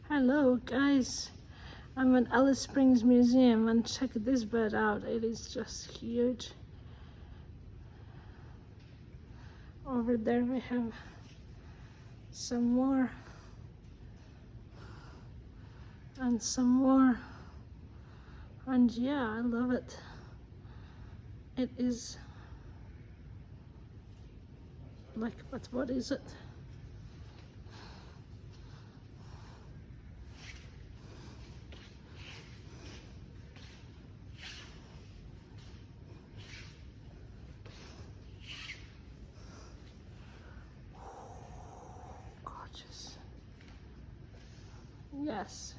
Hello guys, I'm at Alice Springs Museum and check this bird out. It is just huge. Over there we have some more and some more, and yeah, I love it. It is like, but what is it? Gorgeous. Yes.